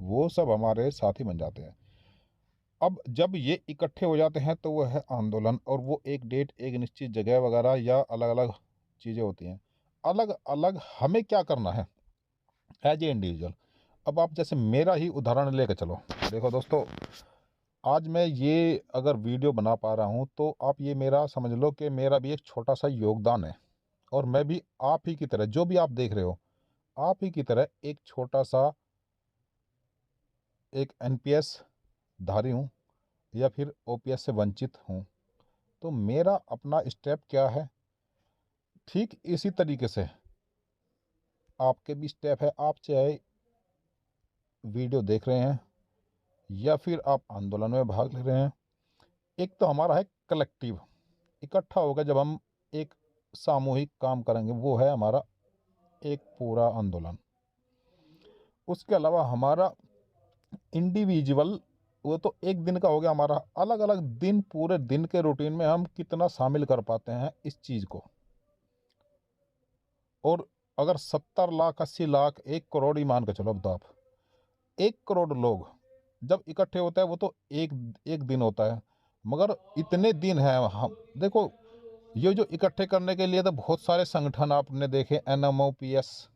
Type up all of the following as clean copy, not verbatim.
वो सब हमारे साथी बन जाते हैं। अब जब ये इकट्ठे हो जाते हैं तो वो है आंदोलन, और वो एक डेट, एक निश्चित जगह वगैरह या अलग-अलग चीज़ें होती हैं। अलग-अलग हमें क्या करना है एज़ ए इंडिविजुअल। अब आप जैसे मेरा ही उदाहरण लेके चलो। देखो दोस्तों, आज मैं ये अगर वीडियो बना पा रहा हूँ तो आप ये मेरा समझ लो कि मेरा भी एक छोटा-सा योगदान है, और मैं भी आप ही की तरह, जो भी आप देख रहे हो, आप ही की तरह एक छोटा-सा एक एनपीएस धारी हूँ, या फिर ओपीएस से वंचित हूँ। तो मेरा अपना स्टेप क्या है, ठीक इसी तरीके से आपके भी स्टेप है। आप चाहे वीडियो देख रहे हैं या फिर आप आंदोलन में भाग ले रहे हैं, एक तो हमारा है कलेक्टिव, इकट्ठा होकर जब हम एक सामूहिक काम करेंगे, वो है हमारा एक पूरा आंदोलन। उसके अलावा हमारा इंडिविजुअल, वो तो एक दिन का हो गया हमारा। अलग अलग दिन, पूरे दिन के रूटीन में हम कितना शामिल कर पाते हैं इस चीज़ को। और अगर 70 लाख 80 लाख 1 करोड़ ही मान के चलो, अब तो आप 1 करोड़ लोग जब इकट्ठे होते हैं, वो तो एक एक दिन होता है, मगर इतने दिन हैं। हम देखो, ये जो इकट्ठे करने के लिए तो बहुत सारे संगठन आपने देखे, एनएमओपीएस,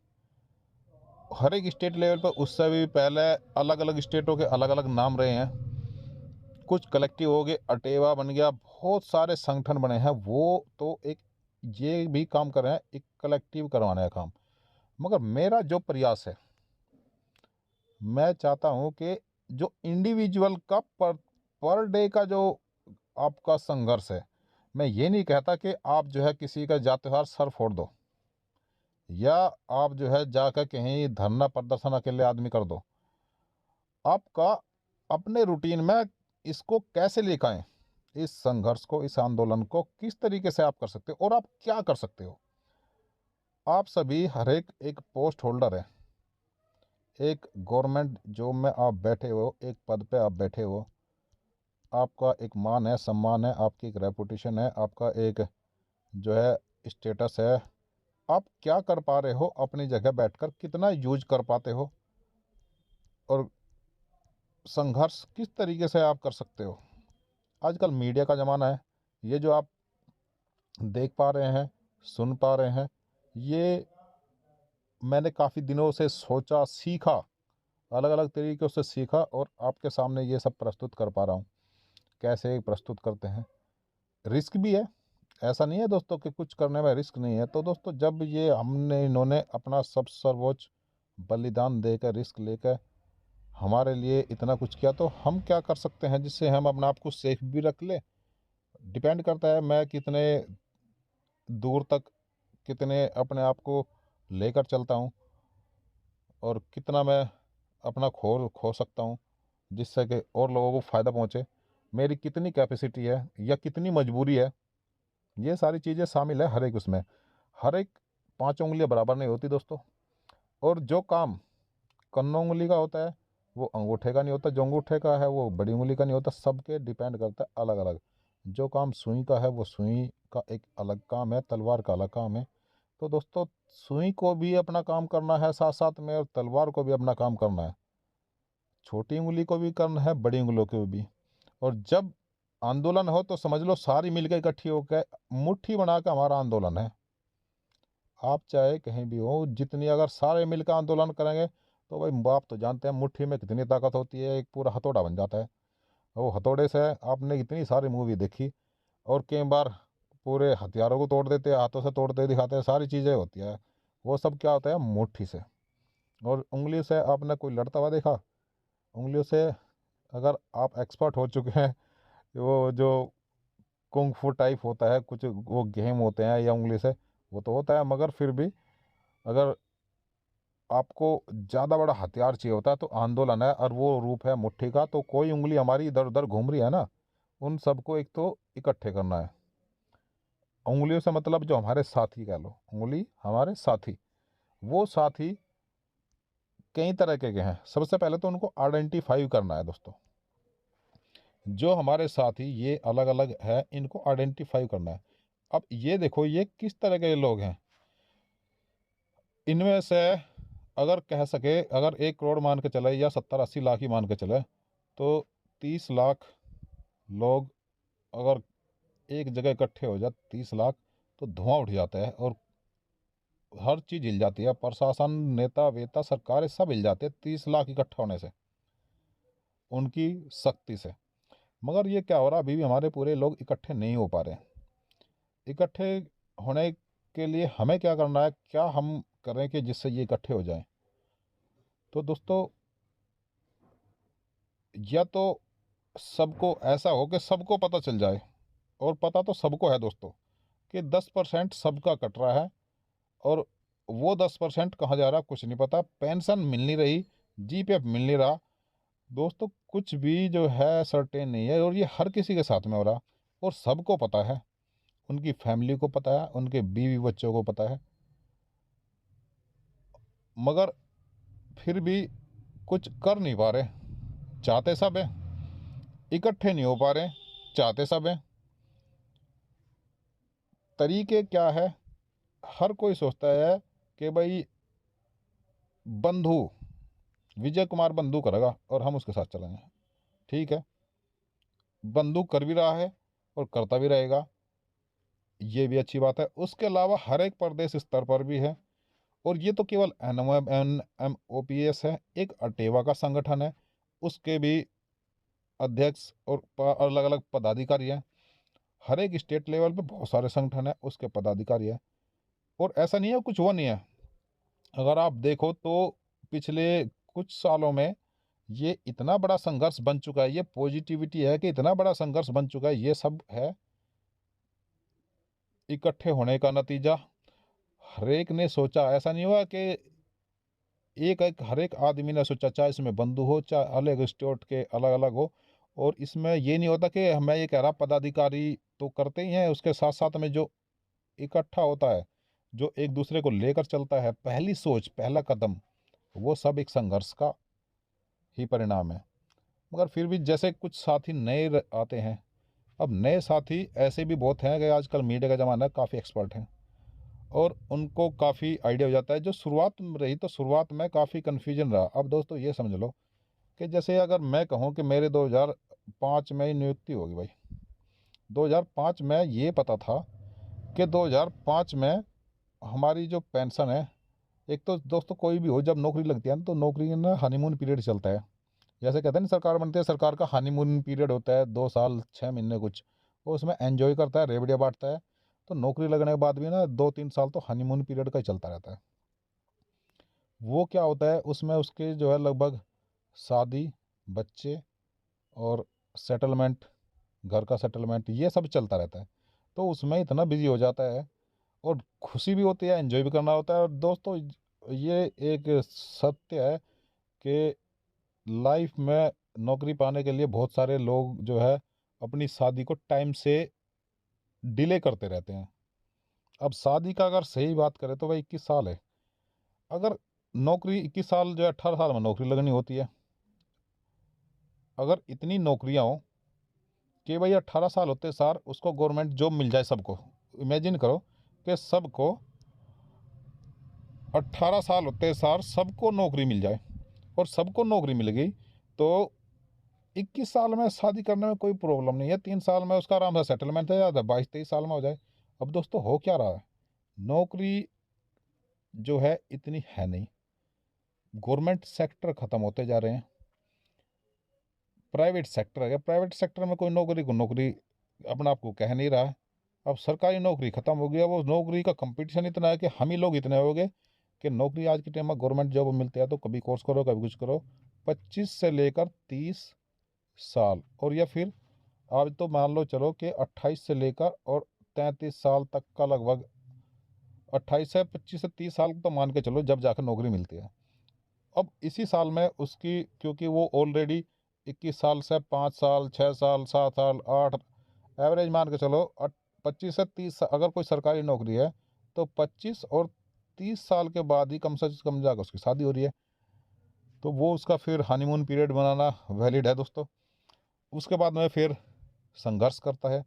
हर एक स्टेट लेवल पर। उससे भी पहले अलग अलग स्टेटों के अलग अलग नाम रहे हैं। कुछ कलेक्टिव हो गए, अटेवा बन गया, बहुत सारे संगठन बने हैं। वो तो एक ये भी काम कर रहे हैं, एक कलेक्टिव करवाने का काम। मगर मेरा जो प्रयास है, मैं चाहता हूँ कि जो इंडिविजुअल का पर डे का जो आपका संघर्ष है, मैं ये नहीं कहता कि आप जो है किसी का जात त्योहार सर फोड़ दो, या आप जो है जाकर कहीं धरना प्रदर्शन अकेले आदमी कर दो। आपका अपने रूटीन में इसको कैसे लेकर आए, इस संघर्ष को, इस आंदोलन को किस तरीके से आप कर सकते हो, और आप क्या कर सकते हो। आप सभी, हर एक पोस्ट होल्डर है, एक गवर्नमेंट जॉब में आप बैठे हो, एक पद पे आप बैठे हो। आपका एक मान है, सम्मान है, आपकी एक रेपुटेशन है, आपका एक जो है स्टेटस है। आप क्या कर पा रहे हो अपनी जगह बैठकर, कितना यूज कर पाते हो, और संघर्ष किस तरीके से आप कर सकते हो। आजकल मीडिया का ज़माना है। ये जो आप देख पा रहे हैं, सुन पा रहे हैं, ये मैंने काफ़ी दिनों से सोचा, सीखा, अलग अलग तरीक़ों से सीखा, और आपके सामने ये सब प्रस्तुत कर पा रहा हूँ। कैसे प्रस्तुत करते हैं, रिस्क भी है। ऐसा नहीं है दोस्तों कि कुछ करने में रिस्क नहीं है। तो दोस्तों, जब ये हमने इन्होंने अपना सब सर्वोच्च बलिदान देकर, रिस्क लेकर हमारे लिए इतना कुछ किया, तो हम क्या कर सकते हैं जिससे हम अपने आप को सेफ भी रख लें। डिपेंड करता है मैं कितने दूर तक, कितने अपने आप को लेकर चलता हूँ, और कितना मैं अपना खो खो सकता हूँ जिससे कि और लोगों को फ़ायदा पहुँचे। मेरी कितनी कैपेसिटी है या कितनी मजबूरी है, ये सारी चीज़ें शामिल है हर एक उसमें। हर एक 5 उँगलियाँ बराबर नहीं होती दोस्तों, और जो काम कन्नों उँगली का होता है वो अंगूठे का नहीं होता, जो अंगूठे का है वो बड़ी उँगली का नहीं होता। सबके डिपेंड करता है अलग अलग। जो काम सुई का है वो सुई का एक अलग काम है, तलवार का अलग काम है। तो दोस्तों, सुई को भी अपना काम करना है साथ साथ में, और तलवार को भी अपना काम करना है। छोटी उँगली को भी करना है, बड़ी उँगलियों को भी। और जब आंदोलन हो तो समझ लो सारी मिलकर इकट्ठी होकर मुट्ठी बना के हमारा आंदोलन है। आप चाहे कहीं भी हो, जितनी अगर सारे मिलकर आंदोलन करेंगे तो भाई आप तो जानते हैं मुट्ठी में कितनी ताकत होती है, एक पूरा हथौड़ा बन जाता है। वो हथौड़े से आपने इतनी सारी मूवी देखी, और कई बार पूरे हथियारों को तोड़ देते हैं, हाथों से तोड़ते दिखाते हैं, सारी चीज़ें होती है। वो सब क्या होता है, मुट्ठी से। और उंगली से आपने कोई लड़ता हुआ देखा? उंगलियों से अगर आप एक्सपर्ट हो चुके हैं, वो जो कुंग फू टाइप होता है, कुछ वो गेम होते हैं, या उंगली से वो तो होता है, मगर फिर भी अगर आपको ज़्यादा बड़ा हथियार चाहिए होता है तो आंदोलन है, और वो रूप है मुट्ठी का। तो कोई उंगली हमारी इधर उधर घूम रही है ना, उन सबको एक तो इकट्ठे करना है। उंगलियों से मतलब जो हमारे साथी कह लो, उंगली हमारे साथी। वो साथी कई तरह के हैं। सबसे पहले तो उनको आइडेंटिफाई करना है दोस्तों। जो हमारे साथी ये अलग अलग है, इनको आइडेंटिफाई करना है। अब ये देखो, ये किस तरह के लोग हैं। इनमें से अगर कह सके, अगर 1 करोड़ मान के चले या 70-80 लाख ही मान के चले, तो 30 लाख लोग अगर एक जगह इकट्ठे हो जाए, 30 लाख, तो धुआं उठ जाता है और हर चीज़ हिल जाती है। प्रशासन, नेता वेता, सरकारें सब हिल जाते हैं 30 लाख इकट्ठा होने से, उनकी शक्ति से। मगर ये क्या हो रहा, अभी भी हमारे पूरे लोग इकट्ठे नहीं हो पा रहे। इकट्ठे होने के लिए हमें क्या करना है, क्या हम करें कि जिससे ये इकट्ठे हो जाएं? तो दोस्तों, या तो सबको ऐसा हो कि सबको पता चल जाए, और पता तो सबको है दोस्तों, कि 10% सबका कट रहा है, और वो 10% कहाँ जा रहा कुछ नहीं पता। पेंशन मिल नहीं रही, जीपीएफ मिल नहीं रहा दोस्तों, कुछ भी जो है सर्टेन नहीं है, और ये हर किसी के साथ में हो रहा, और सबको पता है, उनकी फैमिली को पता है, उनके बीवी बच्चों को पता है, मगर फिर भी कुछ कर नहीं पा रहे। चाहते सब हैं, इकट्ठे नहीं हो पा रहे, चाहते सब हैं। तरीके क्या है? हर कोई सोचता है कि भाई बंधु, विजय कुमार बंधु करेगा और हम उसके साथ चलेंगे। ठीक है, बंधु कर भी रहा है और करता भी रहेगा, ये भी अच्छी बात है। उसके अलावा हर एक प्रदेश स्तर पर भी है, और ये तो केवल NMOPS है, एक अटेवा का संगठन है, उसके भी अध्यक्ष और अलग अलग पदाधिकारी हैं। हर एक स्टेट लेवल पे बहुत सारे संगठन हैं, उसके पदाधिकारी हैं, और ऐसा नहीं है कुछ वो नहीं है। अगर आप देखो तो पिछले कुछ सालों में ये इतना बड़ा संघर्ष बन चुका है, ये पॉजिटिविटी है कि इतना बड़ा संघर्ष बन चुका है, ये सब है इकट्ठे होने का नतीजा। हर एक ने सोचा, ऐसा नहीं हुआ कि एक एक हर एक आदमी ने सोचा, चाहे इसमें बंधु हो, चाहे अलग स्टेट के अलग अलग हो। और इसमें ये नहीं होता कि मैं ये कह रहा, पदाधिकारी तो करते ही हैं, उसके साथ साथ में जो इकट्ठा होता है, जो एक दूसरे को लेकर चलता है, पहली सोच, पहला कदम, वो सब एक संघर्ष का ही परिणाम है। मगर फिर भी जैसे कुछ साथी नए आते हैं, अब नए साथी ऐसे भी बहुत हैं कि आजकल मीडिया का ज़माना है, काफ़ी एक्सपर्ट हैं, और उनको काफ़ी आइडिया हो जाता है। जो शुरुआत में रही, तो शुरुआत में काफ़ी कन्फ्यूजन रहा। अब दोस्तों ये समझ लो कि जैसे अगर मैं कहूँ कि मेरे 2005 में ही नियुक्ति होगी भाई, 2005 में ये पता था कि 2005 में हमारी जो पेंशन है, एक तो दोस्तों कोई भी हो, जब नौकरी लगती है ना, तो नौकरी में ना हनीमून पीरियड चलता है। जैसे कहते हैं ना, सरकार बनती है, सरकार का हनीमून पीरियड होता है 2 साल 6 महीने कुछ, वो उसमें एंजॉय करता है, रेवड़िया बांटता है। तो नौकरी लगने के बाद भी ना 2-3 साल तो हनीमून पीरियड का ही चलता रहता है। वो क्या होता है, उसमें उसके जो है लगभग शादी, बच्चे, और सेटलमेंट, घर का सेटलमेंट, ये सब चलता रहता है। तो उसमें इतना बिजी हो जाता है, और खुशी भी होती है, एंजॉय भी करना होता है। और दोस्तों, ये एक सत्य है कि लाइफ में नौकरी पाने के लिए बहुत सारे लोग जो है अपनी शादी को टाइम से डिले करते रहते हैं। अब शादी का अगर सही बात करें तो भाई 21 साल है। अगर नौकरी 21 साल जो है, 18 साल में नौकरी लगनी होती है। अगर इतनी नौकरियां हो कि भाई 18 साल होते सार उसको गवर्नमेंट जॉब मिल जाए सबको, इमेजिन करो कि सबको 18 साल होते सार सबको नौकरी मिल जाए, और सबको नौकरी मिल गई, तो 21 साल में शादी करने में कोई प्रॉब्लम नहीं है। 3 साल में उसका आराम से सेटलमेंट है, या 22-23 साल में हो जाए। अब दोस्तों हो क्या रहा है, नौकरी जो है इतनी है नहीं, गवर्नमेंट सेक्टर खत्म होते जा रहे हैं, प्राइवेट सेक्टर है। प्राइवेट सेक्टर में कोई नौकरी को नौकरी अपना आप को कह नहीं रहा है। अब सरकारी नौकरी खत्म हो गई है, वो नौकरी का कंपटीशन इतना है कि हम ही लोग इतने हो गए कि नौकरी आज के टाइम में गवर्नमेंट जॉब मिलती है तो कभी कोर्स करो, कभी कुछ करो, 25 से लेकर 30 साल, और या फिर आज तो मान लो चलो कि 28 से लेकर और 33 साल तक का लगभग, 28 से 25 से 30 साल तो मान के चलो जब जाकर नौकरी मिलती है। अब इसी साल में उसकी, क्योंकि वो ऑलरेडी 21 साल से 5 साल 6 साल 7 साल 8, एवरेज मान के चलो 25 से 30, अगर कोई सरकारी नौकरी है तो 25 और 30 साल के बाद ही कम से कम जाकर उसकी शादी हो रही है। तो वो उसका फिर हनीमून पीरियड बनाना वैलिड है दोस्तों। उसके बाद में फिर संघर्ष करता है।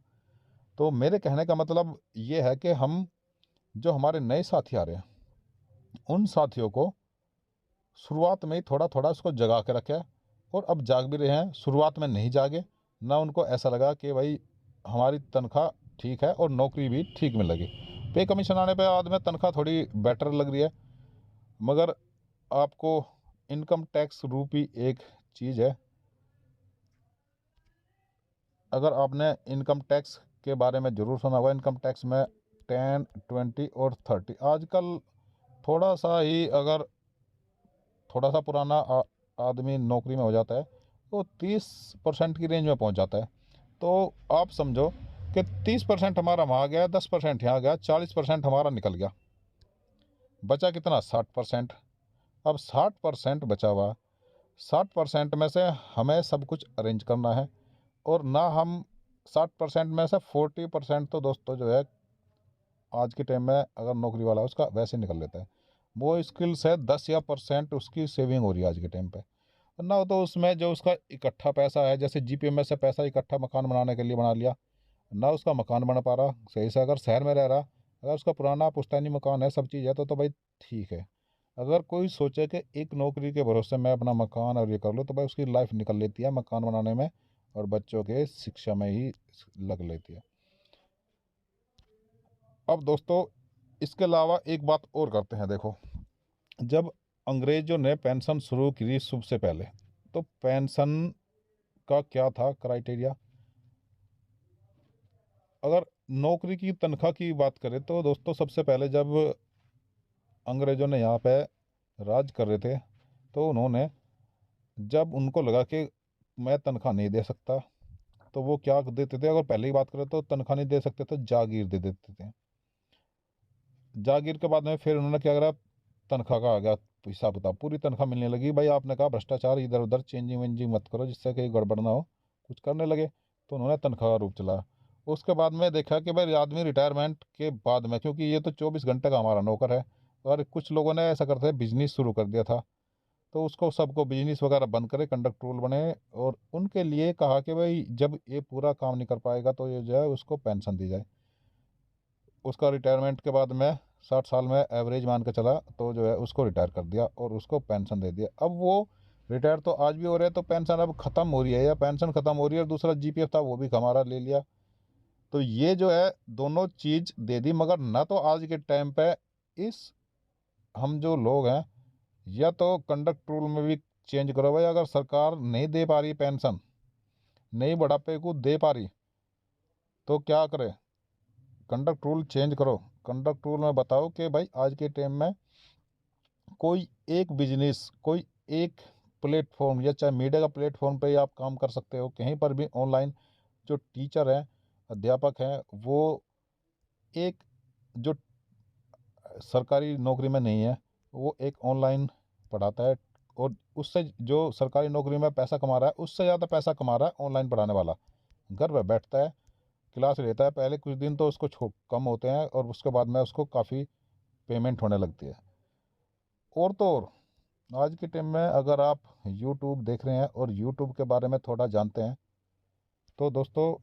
तो मेरे कहने का मतलब ये है कि हम, जो हमारे नए साथी आ रहे हैं, उन साथियों को शुरुआत में ही थोड़ा थोड़ा उसको जगा के रखा है, और अब जाग भी रहे हैं। शुरुआत में नहीं जागे, ना उनको ऐसा लगा कि भाई हमारी तनख्वाह ठीक है और नौकरी भी ठीक में लगी। पे कमीशन आने पे बाद में तनख्वाह थोड़ी बेटर लग रही है, मगर आपको इनकम टैक्स रूपी एक चीज़ है। अगर आपने इनकम टैक्स के बारे में ज़रूर सुना होगा, इनकम टैक्स में 10, 20 और 30 आजकल थोड़ा सा ही, अगर थोड़ा सा पुराना आदमी नौकरी में हो जाता है तो 30% की रेंज में पहुंच जाता है। तो आप समझो कि 30% हमारा वहाँ गया, 10% यहाँ गया, 40% हमारा निकल गया, बचा कितना? 60%। अब 60% बचा हुआ, 60% में से हमें सब कुछ अरेंज करना है, और ना हम 60% में से 40% तो दोस्तों जो है आज के टाइम में अगर नौकरी वाला है उसका वैसे निकल लेता है। वो स्किल से 10 या % उसकी सेविंग हो रही है आज के टाइम पे। ना हो तो उसमें जो उसका इकट्ठा पैसा है, जैसे जीपीएफ में से पैसा इकट्ठा मकान बनाने के लिए बना लिया, ना उसका मकान बन पा रहा सही से। अगर शहर में रह रहा, अगर उसका पुराना पुश्तैनी मकान है, सब चीज़ है, तो भाई ठीक है। अगर कोई सोचे कि एक नौकरी के भरोसे मैं अपना मकान और ये कर लूँ, तो भाई उसकी लाइफ निकल लेती है मकान बनाने में और बच्चों के शिक्षा में ही लग लेती है। अब दोस्तों इसके अलावा एक बात और करते हैं। देखो, जब अंग्रेजों ने पेंशन शुरू की सबसे पहले, तो पेंशन का क्या था क्राइटेरिया? अगर नौकरी की तनख्वाह की बात करें तो दोस्तों सबसे पहले जब अंग्रेजों ने यहाँ पे राज कर रहे थे, तो उन्होंने, जब उनको लगा कि मैं तनख्वाह नहीं दे सकता, तो वो क्या देते थे? अगर पहले ही बात करें तो तनख्वाह नहीं दे सकते तो जागीर दे देते थे। जागीर के बाद में फिर उन्होंने क्या करा, तनख्वाह का आ गया हिसाब किताब, पूरी तनख्वाह मिलने लगी। भाई आपने कहा भ्रष्टाचार इधर उधर चेंजिंग वेंजिंग मत करो जिससे कहीं गड़बड़ ना हो, कुछ करने लगे, तो उन्होंने तनख्वाह का रूप चलाया। उसके बाद में देखा कि भाई आदमी रिटायरमेंट के बाद में, क्योंकि ये तो 24 घंटे का हमारा नौकर है, और कुछ लोगों ने ऐसा करते बिजनेस शुरू कर दिया था, तो उसको सबको बिजनेस वगैरह बंद करे, कंडक्ट रूल बने, और उनके लिए कहा कि भाई जब ये पूरा काम नहीं कर पाएगा तो ये जो है उसको पेंशन दी जाए। उसका रिटायरमेंट के बाद में 60 साल में एवरेज मान के चला, तो जो है उसको रिटायर कर दिया और उसको पेंशन दे दिया। अब वो रिटायर तो आज भी हो रहे हैं, तो पेंशन अब ख़त्म हो रही है, या पेंशन ख़त्म हो रही है, और दूसरा जीपीएफ था वो भी हमारा ले लिया। तो ये जो है दोनों चीज़ दे दी, मगर ना तो आज के टाइम पे इस, हम जो लोग हैं, या तो कंडक्ट रूल में भी चेंज करो भाई। अगर सरकार नहीं दे पा रही पेंशन, नहीं बुढ़ापे को दे पा रही, तो क्या करे? कंडक्ट रूल चेंज करो। कंडक्ट रूल में बताओ कि भाई आज के टाइम में कोई एक बिजनेस, कोई एक प्लेटफॉर्म, या चाहे मीडिया का प्लेटफॉर्म पे ही आप काम कर सकते हो, कहीं पर भी ऑनलाइन। जो टीचर हैं, अध्यापक हैं, वो एक, जो सरकारी नौकरी में नहीं है, वो एक ऑनलाइन पढ़ाता है, और उससे जो सरकारी नौकरी में पैसा कमा रहा है उससे ज़्यादा पैसा कमा रहा है ऑनलाइन पढ़ाने वाला। घर पर बैठता है, क्लास लेता है, पहले कुछ दिन तो उसको कम होते हैं, और उसके बाद में उसको काफ़ी पेमेंट होने लगती है। और तो और आज के टाइम में अगर आप यूट्यूब देख रहे हैं और यूट्यूब के बारे में थोड़ा जानते हैं, तो दोस्तों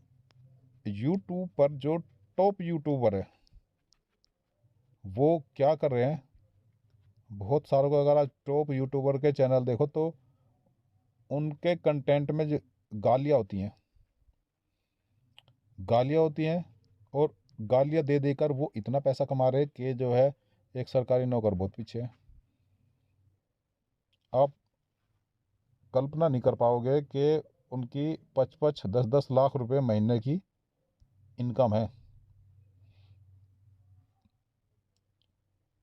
यूट्यूब पर जो टॉप यूट्यूबर है वो क्या कर रहे हैं, बहुत सारों को, अगर आप टॉप यूट्यूबर के चैनल देखो तो उनके कंटेंट में जो गालियाँ होती हैं, गालियाँ होती हैं, और गालियाँ दे देकर वो इतना पैसा कमा रहे हैं कि जो है एक सरकारी नौकर बहुत पीछे है। आप कल्पना नहीं कर पाओगे कि उनकी 5-5, 10-10 लाख रुपए महीने की इनकम है।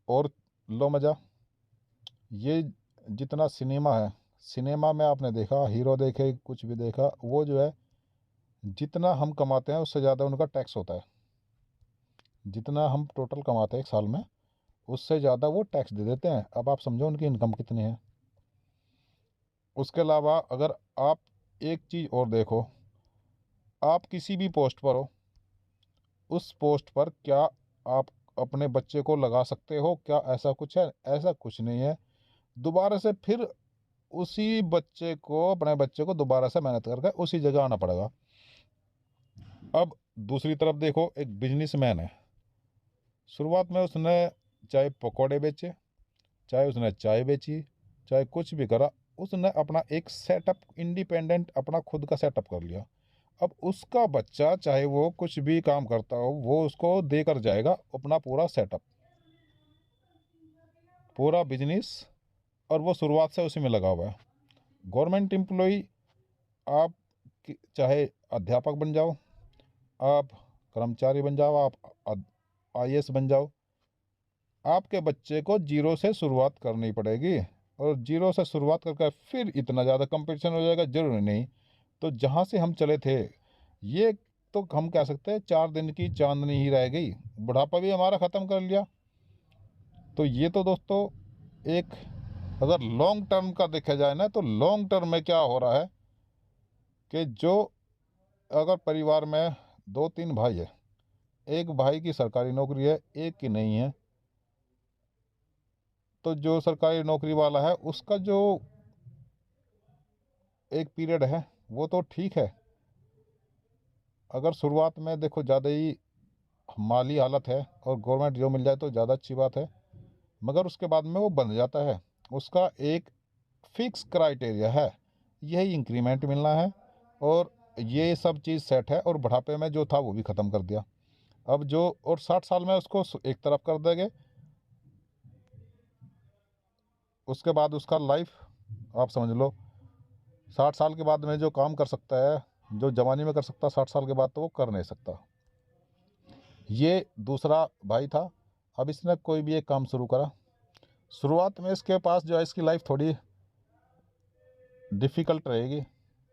और लो मज़ा, ये जितना सिनेमा है, सिनेमा में आपने देखा, हीरो देखे, कुछ भी देखा, वो जो है जितना हम कमाते हैं उससे ज़्यादा उनका टैक्स होता है। जितना हम टोटल कमाते हैं एक साल में, उससे ज़्यादा वो टैक्स दे देते हैं। अब आप समझो उनकी इनकम कितनी है। उसके अलावा अगर आप एक चीज़ और देखो, आप किसी भी पोस्ट पर हो, उस पोस्ट पर क्या आप अपने बच्चे को लगा सकते हो? क्या ऐसा कुछ है? ऐसा कुछ नहीं है। दोबारा से फिर उसी बच्चे को, अपने बच्चे को दोबारा से मेहनत करके उसी जगह आना पड़ेगा। अब दूसरी तरफ देखो, एक बिजनेसमैन है, शुरुआत में उसने चाहे पकौड़े बेचे, चाहे उसने चाय बेची, चाहे कुछ भी करा, उसने अपना एक सेटअप इंडिपेंडेंट अपना खुद का सेटअप कर लिया। अब उसका बच्चा चाहे वो कुछ भी काम करता हो, वो उसको देकर जाएगा अपना पूरा सेटअप, पूरा बिजनेस, और वो शुरुआत से उसी में लगा हुआ है। गवर्नमेंट एम्प्लॉय, आप चाहे अध्यापक बन जाओ, आप कर्मचारी बन जाओ, आप आईएएस बन जाओ, आपके बच्चे को जीरो से शुरुआत करनी पड़ेगी। और जीरो से शुरुआत करके फिर इतना ज़्यादा कंपटीशन हो जाएगा, जरूरी नहीं। तो जहाँ से हम चले थे, ये तो हम कह सकते हैं 4 दिन की चांदनी ही रह गई, बुढ़ापा भी हमारा ख़त्म कर लिया। तो ये तो दोस्तों एक, अगर लॉन्ग टर्म का देखा जाए ना, तो लॉन्ग टर्म में क्या हो रहा है कि जो, अगर परिवार में 2-3 भाई है, एक भाई की सरकारी नौकरी है, एक की नहीं है, तो जो सरकारी नौकरी वाला है उसका जो एक पीरियड है वो तो ठीक है। अगर शुरुआत में देखो ज़्यादा ही माली हालत है और गवर्नमेंट जॉब मिल जाए तो ज़्यादा अच्छी बात है, मगर उसके बाद में वो बन जाता है। उसका एक फिक्स क्राइटेरिया है, यही इंक्रीमेंट मिलना है, और ये सब चीज़ सेट है। और बुढ़ापे में जो था वो भी ख़त्म कर दिया। अब जो, और 60 साल में उसको एक तरफ कर देंगे, उसके बाद उसका लाइफ आप समझ लो 60 साल के बाद में जो काम कर सकता है, जो जवानी में कर सकता, 60 साल के बाद तो वो कर नहीं सकता। ये दूसरा भाई था। अब इसने कोई भी एक काम शुरू करा, शुरुआत में इसके पास जो है इसकी लाइफ थोड़ी डिफ़िकल्ट रहेगी।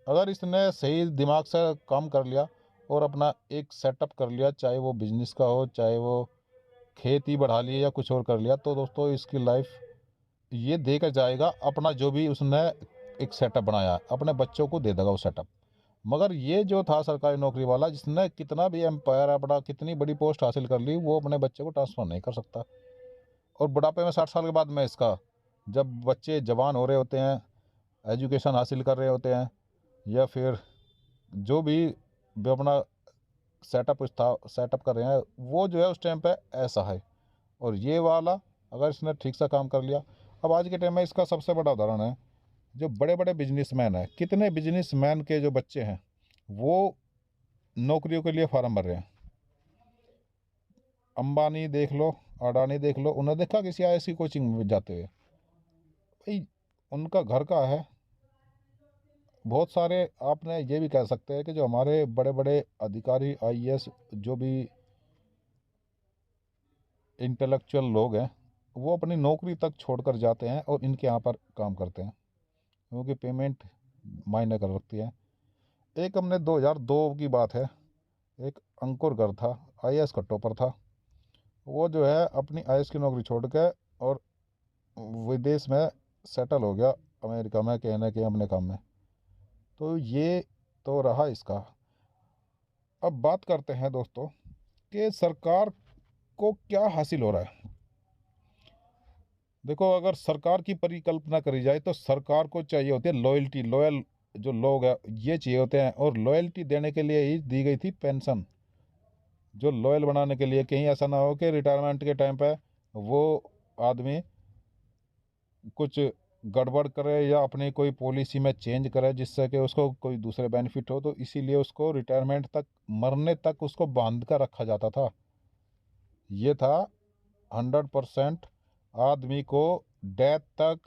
अगर इसने सही दिमाग से काम कर लिया और अपना एक सेटअप कर लिया, चाहे वो बिजनेस का हो, चाहे वो खेती बढ़ा ली या कुछ और कर लिया, तो दोस्तों इसकी लाइफ ये देकर जाएगा। अपना जो भी उसने एक सेटअप बनाया अपने बच्चों को दे देगा वो सेटअप। मगर ये जो था सरकारी नौकरी वाला, जिसने कितना भी एम्पायर अपना कितनी बड़ी पोस्ट हासिल कर ली, वो अपने बच्चे को ट्रांसफ़र नहीं कर सकता। और बुढ़ापे में 60 साल के बाद में इसका, जब बच्चे जवान हो रहे होते हैं, एजुकेशन हासिल कर रहे होते हैं, या फिर जो भी अपना सेटअप कर रहे हैं, वो जो है उस टाइम पे ऐसा है। और ये वाला अगर इसने ठीक से काम कर लिया, अब आज के टाइम में इसका सबसे बड़ा उदाहरण है, जो बड़े बड़े बिजनेसमैन हैं, कितने बिजनेसमैन के जो बच्चे हैं वो नौकरियों के लिए फार्म भर रहे हैं। अंबानी देख लो, अडानी देख लो, उन्हें देखा किसी ऐसी कोचिंग में जाते हुए? भाई उनका घर का है। बहुत सारे, आपने ये भी कह सकते हैं कि जो हमारे बड़े बड़े अधिकारी आईएएस जो भी इंटेलेक्चुअल लोग हैं, वो अपनी नौकरी तक छोड़कर जाते हैं और इनके यहाँ पर काम करते हैं, क्योंकि पेमेंट मायने कर रखती है। एक हमने 2002 की बात है, एक अंकुर गर्ग था, आईएएस का टॉपर था। वो जो है अपनी आईएएस की नौकरी छोड़ के और विदेश में सेटल हो गया, अमेरिका में कहीं ना कहीं अपने काम में। तो ये तो रहा इसका। अब बात करते हैं दोस्तों कि सरकार को क्या हासिल हो रहा है। देखो, अगर सरकार की परिकल्पना करी जाए तो सरकार को चाहिए होती है लॉयल्टी, लॉयल जो लोग हैं ये चाहिए होते हैं, और लॉयल्टी देने के लिए ही दी गई थी पेंशन, जो लॉयल बनाने के लिए, कहीं ऐसा ना हो कि रिटायरमेंट के टाइम पे वो आदमी कुछ गड़बड़ करे या अपनी कोई पॉलिसी में चेंज करे जिससे कि उसको कोई दूसरे बेनिफिट हो। तो इसीलिए उसको रिटायरमेंट तक, मरने तक उसको बांध कर रखा जाता था। ये था 100% आदमी को डेथ तक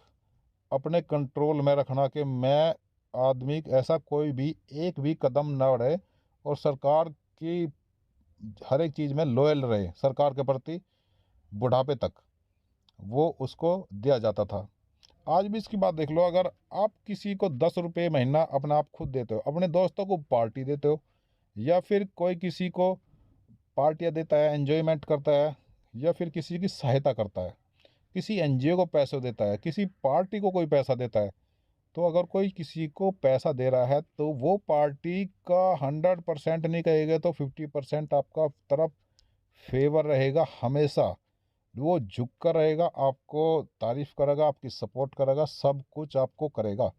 अपने कंट्रोल में रखना, कि मैं आदमी ऐसा कोई भी एक भी कदम न बढ़े, और सरकार की हर एक चीज़ में लॉयल रहे सरकार के प्रति, बुढ़ापे तक वो उसको दिया जाता था। आज भी इसकी बात देख लो, अगर आप किसी को 10 रुपये महीना अपना आप खुद देते हो, अपने दोस्तों को पार्टी देते हो, या फिर कोई किसी को पार्टियाँ देता है, एंजॉयमेंट करता है, या फिर किसी की सहायता करता है, किसी एनजीओ को पैसे देता है, किसी पार्टी को कोई पैसा देता है, तो अगर कोई किसी को पैसा दे रहा है तो वो पार्टी का 100% नहीं कहेगा तो 50% आपका तरफ फेवर रहेगा हमेशा। वो झुक कर रहेगा, आपको तारीफ करेगा, आपकी सपोर्ट करेगा, सब कुछ आपको करेगा।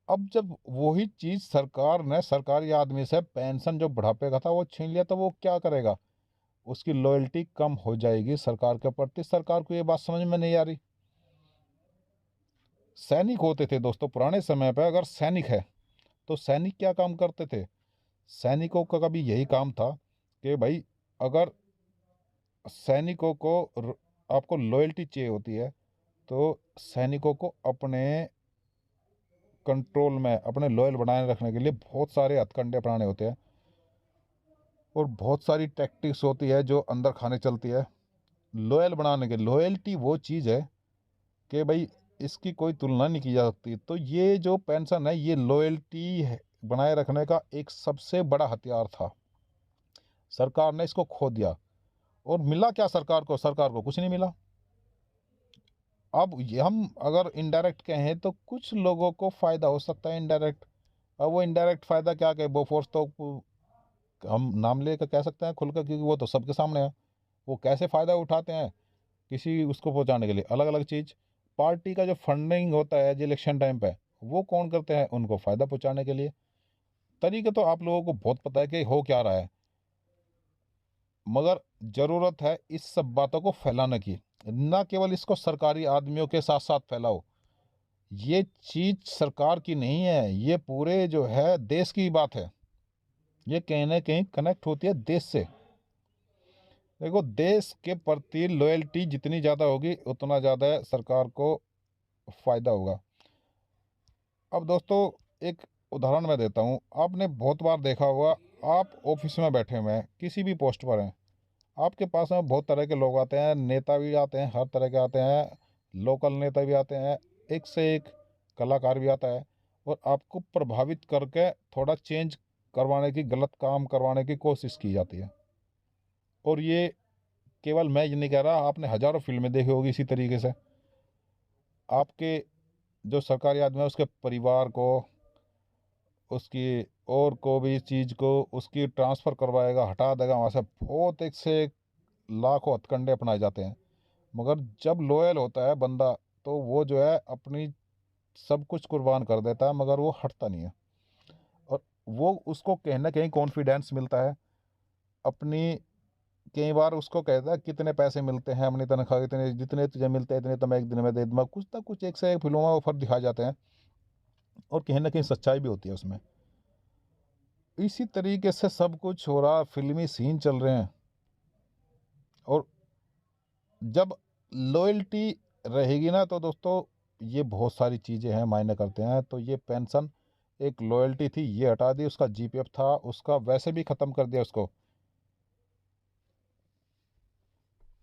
अब जब वही चीज़ सरकार ने सरकारी आदमी से पेंशन जो बुढ़ापे का था वो छीन लिया, तो वो क्या करेगा? उसकी लॉयल्टी कम हो जाएगी सरकार के प्रति। सरकार को ये बात समझ में नहीं आ रही। सैनिक होते थे दोस्तों पुराने समय पर, अगर सैनिक है तो सैनिक क्या काम करते थे? सैनिकों का कभी यही काम था कि भाई, अगर सैनिकों को आपको लॉयल्टी चाहिए होती है, तो सैनिकों को अपने कंट्रोल में, अपने लॉयल बनाए रखने के लिए बहुत सारे हथकंडे अपनाने होते हैं और बहुत सारी टैक्टिक्स होती है जो अंदर खाने चलती है लॉयल बनाने के। लॉयल्टी वो चीज़ है कि भाई इसकी कोई तुलना नहीं की जा सकती। तो ये जो पेंशन है, ये लॉयल्टी बनाए रखने का एक सबसे बड़ा हथियार था। सरकार ने इसको खो दिया और मिला क्या सरकार को? सरकार को कुछ नहीं मिला। अब ये हम अगर इनडायरेक्ट कहें तो कुछ लोगों को फ़ायदा हो सकता है इनडायरेक्ट। अब वो इनडायरेक्ट फ़ायदा क्या कहे, बोफोर्स तो हम नाम लेकर कह सकते हैं खुलकर, क्योंकि वो तो सबके सामने है। वो कैसे फ़ायदा उठाते हैं किसी उसको पहुंचाने के लिए, अलग अलग चीज़। पार्टी का जो फंडिंग होता है जो इलेक्शन टाइम पे, वो कौन करते हैं? उनको फ़ायदा पहुंचाने के लिए। तरीके तो आप लोगों को बहुत पता है कि हो क्या रहा है, मगर ज़रूरत है इस सब बातों को फैलाने की। ना केवल इसको सरकारी आदमियों के साथ साथ फैलाओ, ये चीज़ सरकार की नहीं है, ये पूरे जो है देश की बात है। ये कहीं ना कहीं कनेक्ट होती है देश से। देखो, देश के प्रति लॉयल्टी जितनी ज़्यादा होगी उतना ज़्यादा सरकार को फ़ायदा होगा। अब दोस्तों, एक उदाहरण मैं देता हूँ। आपने बहुत बार देखा होगा, आप ऑफिस में बैठे हुए हैं, किसी भी पोस्ट पर हैं, आपके पास में बहुत तरह के लोग आते हैं, नेता भी आते हैं, हर तरह के आते हैं, लोकल नेता भी आते हैं, एक से एक कलाकार भी आता है, और आपको प्रभावित करके थोड़ा चेंज करवाने की, गलत काम करवाने की कोशिश की जाती है। और ये केवल मैं ये नहीं कह रहा, आपने हज़ारों फिल्में देखी होगी इसी तरीके से। आपके जो सरकारी आदमी है उसके परिवार को, उसकी और को भी इस चीज़ को उसकी ट्रांसफ़र करवाएगा, हटा देगा वहाँ से। बहुत एक से एक लाखों हथकंडे अपनाए जाते हैं। मगर जब लॉयल होता है बंदा, तो वो जो है अपनी सब कुछ कुर्बान कर देता है, मगर वो हटता नहीं है। और वो उसको कहीं ना कहीं कॉन्फिडेंस मिलता है अपनी। कई बार उसको कहता है कितने पैसे मिलते हैं, अपनी तनख्वाह इतने, जितने तुझे मिलते हैं इतने तो मैं एक दिन में दे दूंगा। कुछ ना कुछ एक से एक फिल्मों में ऑफर दिखाए जाते हैं, और कहीं ना कहीं सच्चाई भी होती है उसमें। इसी तरीके से सब कुछ हो रहा, फिल्मी सीन चल रहे हैं। और जब लॉयल्टी रहेगी ना, तो दोस्तों ये बहुत सारी चीज़ें हैं, मायने करते हैं। तो ये पेंशन एक लॉयल्टी थी, ये हटा दी। उसका जीपीएफ था, उसका वैसे भी ख़त्म कर दिया उसको।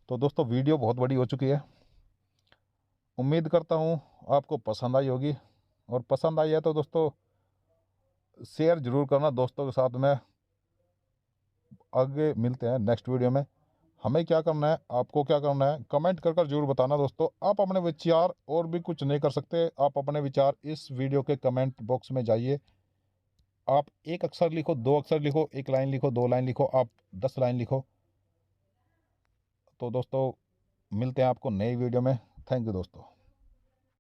तो दोस्तों, वीडियो बहुत बड़ी हो चुकी है। उम्मीद करता हूँ आपको पसंद आई होगी, और पसंद आई है तो दोस्तों शेयर ज़रूर करना दोस्तों के साथ में। आगे मिलते हैं नेक्स्ट वीडियो में। हमें क्या करना है, आपको क्या करना है, कमेंट कर कर जरूर बताना दोस्तों। आप अपने विचार, और भी कुछ नहीं कर सकते, आप अपने विचार इस वीडियो के कमेंट बॉक्स में जाइए। आप एक अक्षर लिखो, दो अक्षर लिखो, एक लाइन लिखो, दो लाइन लिखो, आप 10 लाइन लिखो। तो दोस्तों मिलते हैं आपको नई वीडियो में। थैंक यू दोस्तों।